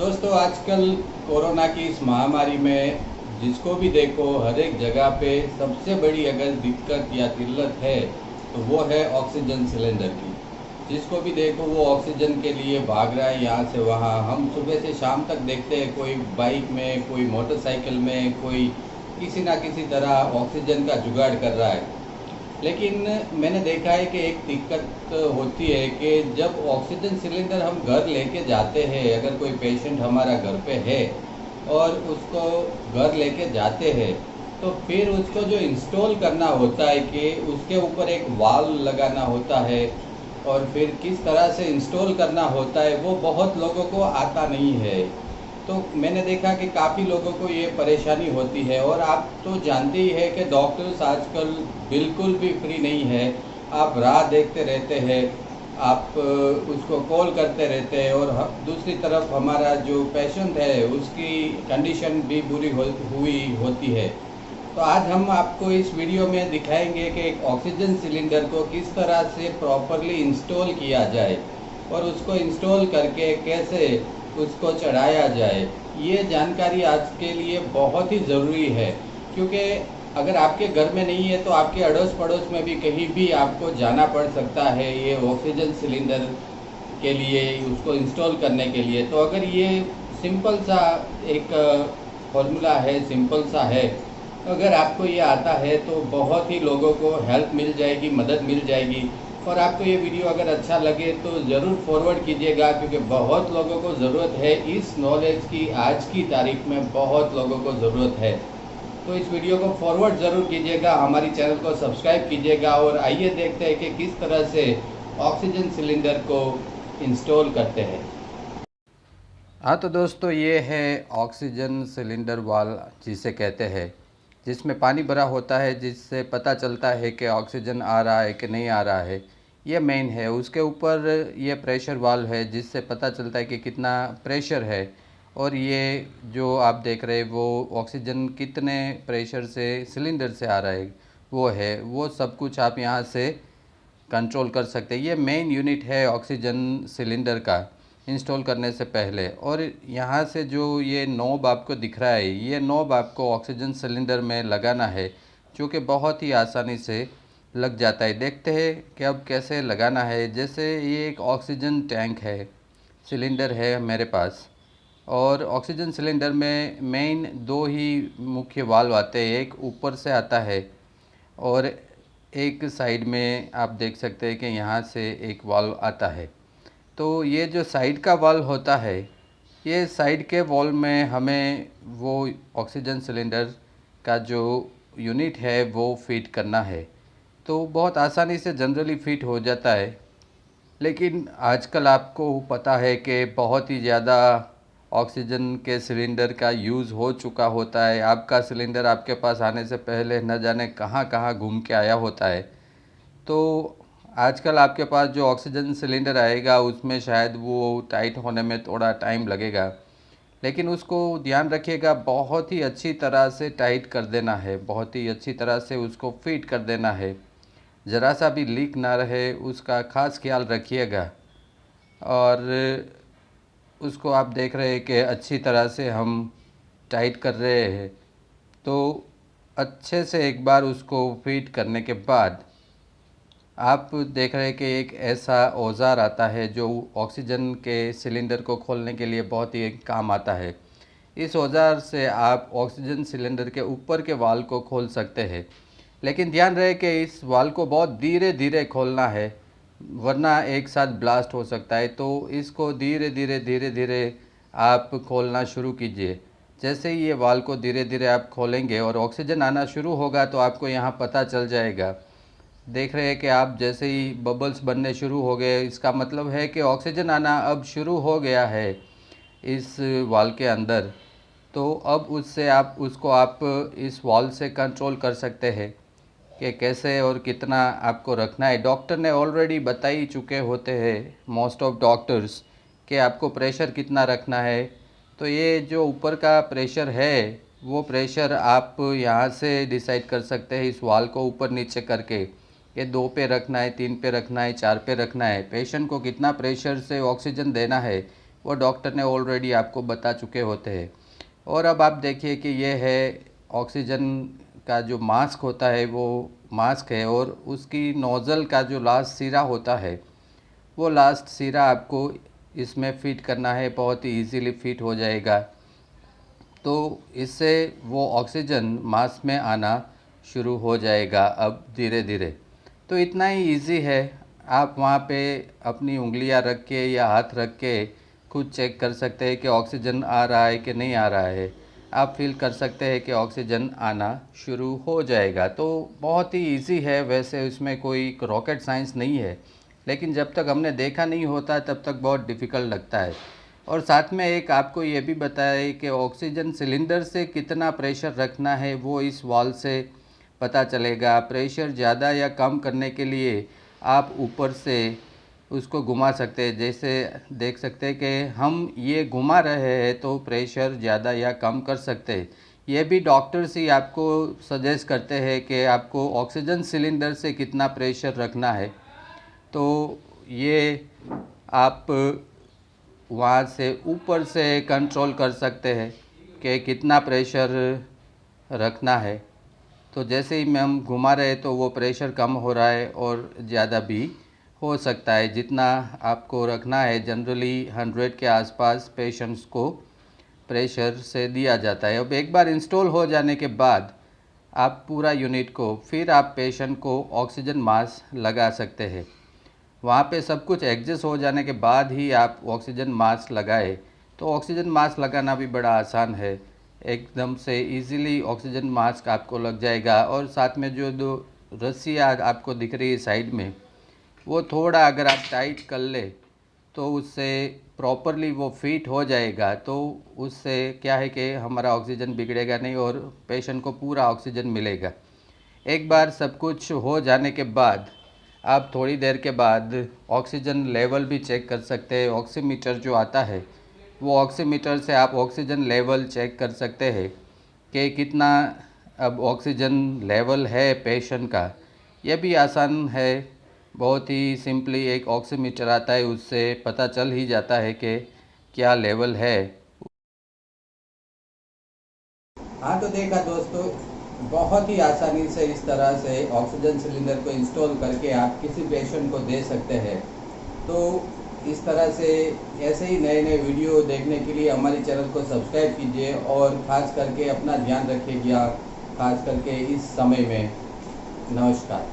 दोस्तों आजकल कोरोना की इस महामारी में जिसको भी देखो हर एक जगह पे सबसे बड़ी अगर दिक्कत या किल्लत है तो वो है ऑक्सीजन सिलेंडर की। जिसको भी देखो वो ऑक्सीजन के लिए भाग रहा है यहाँ से वहाँ। हम सुबह से शाम तक देखते हैं कोई बाइक में, कोई मोटरसाइकिल में, कोई किसी ना किसी तरह ऑक्सीजन का जुगाड़ कर रहा है। लेकिन मैंने देखा है कि एक दिक्कत होती है कि जब ऑक्सीजन सिलेंडर हम घर लेके जाते हैं, अगर कोई पेशेंट हमारा घर पे है और उसको घर लेके जाते हैं तो फिर उसको जो इंस्टॉल करना होता है कि उसके ऊपर एक वाल्व लगाना होता है और फिर किस तरह से इंस्टॉल करना होता है वो बहुत लोगों को आता नहीं है। तो मैंने देखा कि काफ़ी लोगों को ये परेशानी होती है और आप तो जानते ही है कि डॉक्टर्स आजकल बिल्कुल भी फ्री नहीं है। आप राह देखते रहते हैं, आप उसको कॉल करते रहते हैं और दूसरी तरफ हमारा जो पेशेंट है उसकी कंडीशन भी बुरी हुई होती है। तो आज हम आपको इस वीडियो में दिखाएंगे कि एक ऑक्सीजन सिलेंडर को किस तरह से प्रॉपरली इंस्टॉल किया जाए और उसको इंस्टॉल करके कैसे उसको चढ़ाया जाए। ये जानकारी आज के लिए बहुत ही ज़रूरी है, क्योंकि अगर आपके घर में नहीं है तो आपके अड़ोस पड़ोस में भी कहीं भी आपको जाना पड़ सकता है ये ऑक्सीजन सिलेंडर के लिए, उसको इंस्टॉल करने के लिए। तो अगर ये सिंपल सा एक फॉर्मूला है, सिंपल सा है, अगर आपको ये आता है तो बहुत ही लोगों को हेल्प मिल जाएगी, मदद मिल जाएगी। और आपको ये वीडियो अगर अच्छा लगे तो ज़रूर फॉरवर्ड कीजिएगा, क्योंकि बहुत लोगों को ज़रूरत है इस नॉलेज की। आज की तारीख में बहुत लोगों को ज़रूरत है, तो इस वीडियो को फॉरवर्ड ज़रूर कीजिएगा, हमारी चैनल को सब्सक्राइब कीजिएगा। और आइए देखते हैं कि किस तरह से ऑक्सीजन सिलेंडर को इंस्टॉल करते हैं। हाँ तो दोस्तों, ये है ऑक्सीजन सिलेंडर वाल्व जिसे कहते हैं, जिसमें पानी भरा होता है, जिससे पता चलता है कि ऑक्सीजन आ रहा है कि नहीं आ रहा है। ये मेन है। उसके ऊपर ये प्रेशर वाल्व है जिससे पता चलता है कि कितना प्रेशर है। और ये जो आप देख रहे हैं वो ऑक्सीजन कितने प्रेशर से सिलेंडर से आ रहा है वो सब कुछ आप यहाँ से कंट्रोल कर सकते हैं। ये मेन यूनिट है ऑक्सीजन सिलेंडर का इंस्टॉल करने से पहले। और यहाँ से जो ये नॉब आपको दिख रहा है, ये नॉब आपको ऑक्सीजन सिलेंडर में लगाना है, जो कि बहुत ही आसानी से लग जाता है। देखते हैं कि अब कैसे लगाना है। जैसे ये एक ऑक्सीजन टैंक है, सिलेंडर है मेरे पास, और ऑक्सीजन सिलेंडर में मेन दो ही मुख्य वाल्व आते हैं। एक ऊपर से आता है और एक साइड में आप देख सकते हैं कि यहाँ से एक वाल्व आता है। तो ये जो साइड का वाल्व होता है, ये साइड के वाल्व में हमें वो ऑक्सीजन सिलेंडर का जो यूनिट है वो फिट करना है। तो बहुत आसानी से जनरली फिट हो जाता है। लेकिन आजकल आपको पता है कि बहुत ही ज़्यादा ऑक्सीजन के सिलेंडर का यूज़ हो चुका होता है। आपका सिलेंडर आपके पास आने से पहले न जाने कहाँ कहाँ घूम के आया होता है। तो आजकल आपके पास जो ऑक्सीजन सिलेंडर आएगा उसमें शायद वो टाइट होने में थोड़ा टाइम लगेगा, लेकिन उसको ध्यान रखिएगा, बहुत ही अच्छी तरह से टाइट कर देना है, बहुत ही अच्छी तरह से उसको फिट कर देना है। ज़रा सा भी लीक ना रहे उसका ख़ास ख्याल रखिएगा। और उसको आप देख रहे हैं कि अच्छी तरह से हम टाइट कर रहे हैं। तो अच्छे से एक बार उसको फिट करने के बाद आप देख रहे हैं कि एक ऐसा औज़ार आता है जो ऑक्सीजन के सिलेंडर को खोलने के लिए बहुत ही काम आता है। इस औज़ार से आप ऑक्सीजन सिलेंडर के ऊपर के वाल्व को खोल सकते हैं। लेकिन ध्यान रहे कि इस वाल्व को बहुत धीरे धीरे खोलना है, वरना एक साथ ब्लास्ट हो सकता है। तो इसको धीरे धीरे आप खोलना शुरू कीजिए। जैसे ही ये वाल्व को धीरे धीरे आप खोलेंगे और ऑक्सीजन आना शुरू होगा तो आपको यहाँ पता चल जाएगा। देख रहे हैं कि आप जैसे ही बबल्स बनने शुरू हो गए, इसका मतलब है कि ऑक्सीजन आना अब शुरू हो गया है इस वाल्व के अंदर। तो अब आप इस वाल्व से कंट्रोल कर सकते हैं कि कैसे और कितना आपको रखना है। डॉक्टर ने ऑलरेडी बता ही चुके होते हैं, मोस्ट ऑफ डॉक्टर्स, कि आपको प्रेशर कितना रखना है। तो ये जो ऊपर का प्रेशर है वो प्रेशर आप यहाँ से डिसाइड कर सकते हैं, इस वाल्व को ऊपर नीचे करके, कि 2 पे रखना है, 3 पे रखना है, 4 पे रखना है। पेशेंट को कितना प्रेशर से ऑक्सीजन देना है वो डॉक्टर ने ऑलरेडी आपको बता चुके होते हैं। और अब आप देखिए कि ये है ऑक्सीजन का जो मास्क होता है, वो मास्क है, और उसकी नोज़ल का जो लास्ट सिरा होता है, वो लास्ट सिरा आपको इसमें फिट करना है। बहुत ही इजीली फिट हो जाएगा। तो इससे वो ऑक्सीजन मास्क में आना शुरू हो जाएगा अब धीरे धीरे। तो इतना ही इजी है। आप वहाँ पे अपनी उंगलियाँ रख के या हाथ रख के खुद चेक कर सकते हैं कि ऑक्सीजन आ रहा है कि नहीं आ रहा है। आप फील कर सकते हैं कि ऑक्सीजन आना शुरू हो जाएगा। तो बहुत ही इजी है। वैसे उसमें कोई रॉकेट साइंस नहीं है, लेकिन जब तक हमने देखा नहीं होता तब तक बहुत डिफ़िकल्ट लगता है। और साथ में एक आपको ये भी बताया कि ऑक्सीजन सिलेंडर से कितना प्रेशर रखना है वो इस वाल्व से पता चलेगा। प्रेशर ज़्यादा या कम करने के लिए आप ऊपर से उसको घुमा सकते हैं। जैसे देख सकते हैं कि हम ये घुमा रहे हैं तो प्रेशर ज़्यादा या कम कर सकते हैं। ये भी डॉक्टर्स ही आपको सजेस्ट करते हैं कि आपको ऑक्सीजन सिलेंडर से कितना प्रेशर रखना है। तो ये आप वहाँ से ऊपर से कंट्रोल कर सकते हैं कि कितना प्रेशर रखना है। तो जैसे ही हम घुमा रहे हैं तो वो प्रेशर कम हो रहा है और ज़्यादा भी हो सकता है। जितना आपको रखना है, जनरली 100 के आसपास पेशेंट्स को प्रेशर से दिया जाता है। अब एक बार इंस्टॉल हो जाने के बाद आप पूरा यूनिट को, फिर आप पेशेंट को ऑक्सीजन मास्क लगा सकते हैं। वहाँ पे सब कुछ एडजस्ट हो जाने के बाद ही आप ऑक्सीजन मास्क लगाए। तो ऑक्सीजन मास्क लगाना भी बड़ा आसान है। एकदम से इजीली ऑक्सीजन मास्क आपको लग जाएगा। और साथ में जो दो रस्सियाँ आपको दिख रही है साइड में, वो थोड़ा अगर आप टाइट कर ले तो उससे प्रॉपरली वो फिट हो जाएगा। तो उससे क्या है कि हमारा ऑक्सीजन बिगड़ेगा नहीं और पेशेंट को पूरा ऑक्सीजन मिलेगा। एक बार सब कुछ हो जाने के बाद आप थोड़ी देर के बाद ऑक्सीजन लेवल भी चेक कर सकते हैं। ऑक्सीमीटर जो आता है, वो ऑक्सीमीटर से आप ऑक्सीजन लेवल चेक कर सकते हैं कि कितना अब ऑक्सीजन लेवल है पेशेंट का। यह भी आसान है। बहुत ही सिंपली एक ऑक्सीमीटर आता है, उससे पता चल ही जाता है कि क्या लेवल है। हाँ, तो देखा दोस्तों, बहुत ही आसानी से इस तरह से ऑक्सीजन सिलेंडर को इंस्टॉल करके आप किसी पेशेंट को दे सकते हैं। तो इस तरह से ऐसे ही नए नए वीडियो देखने के लिए हमारे चैनल को सब्सक्राइब कीजिए और ख़ास करके अपना ध्यान रखिएगा, ख़ास करके इस समय में। नमस्कार।